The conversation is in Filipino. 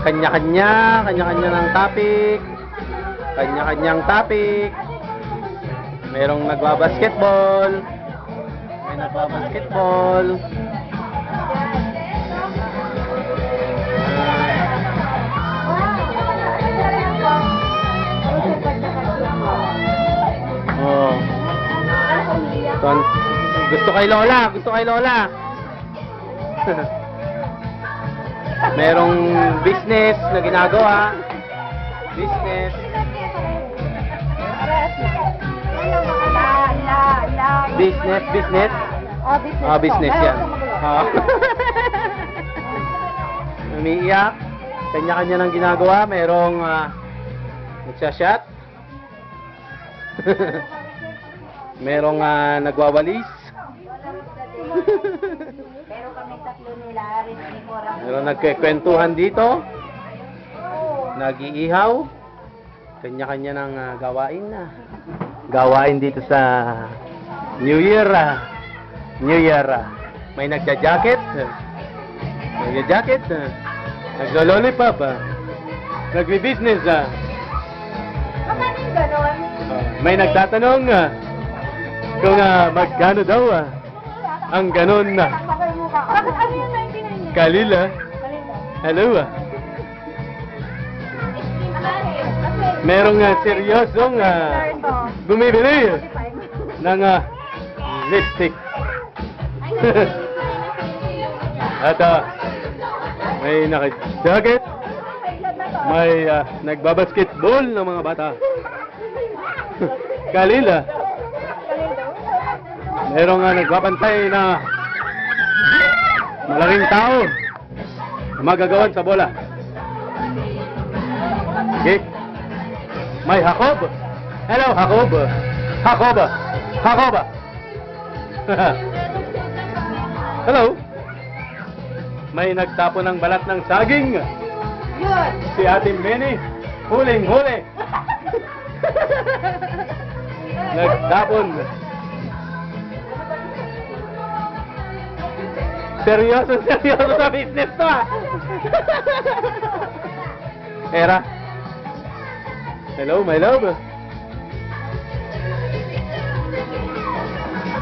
Kanya-kanya ng topic. Kanya-kanyang topic. Merong nagbabasketball. May nagbabasketball. Oh. Gusto kay Lola, gusto kay Lola. Merong business na ginagawa. Business. Business. Business yan. Umiiyak. Kanya-kanya ng ginagawa. Merong nagsashot. Merong nagwawalis. Pero kami tatlo nila rin ni Cora. Merong nagkikwentuhan dito. Nag-iihaw. Kanya-kanya ng gawain na. Gawain dito sa New Year. New Year. May nagja-jacket. Nagja-jacket. Naglo-lollipop. Nagbi-business. Magkano yung gano'n? May nagtatanong kung magkano daw ang ganon na. Bakit ano yung 99 niya? Kalila. Hello. Merong seryosong bumibili ng lipstick. At may naka-jacket. May nagbabasketball ng mga bata. Kalila. Merong nagbabantay na malaking tao na magagawan sa bola. Okay. May Jacob. Hello, Jacob. Jacob. Jacob. Hello. May nagtapo ng balat ng saging. Yun. Si Ate Benny. Huling-huli. Nagtapon. Seryoso sa business to Era. Hello, my love.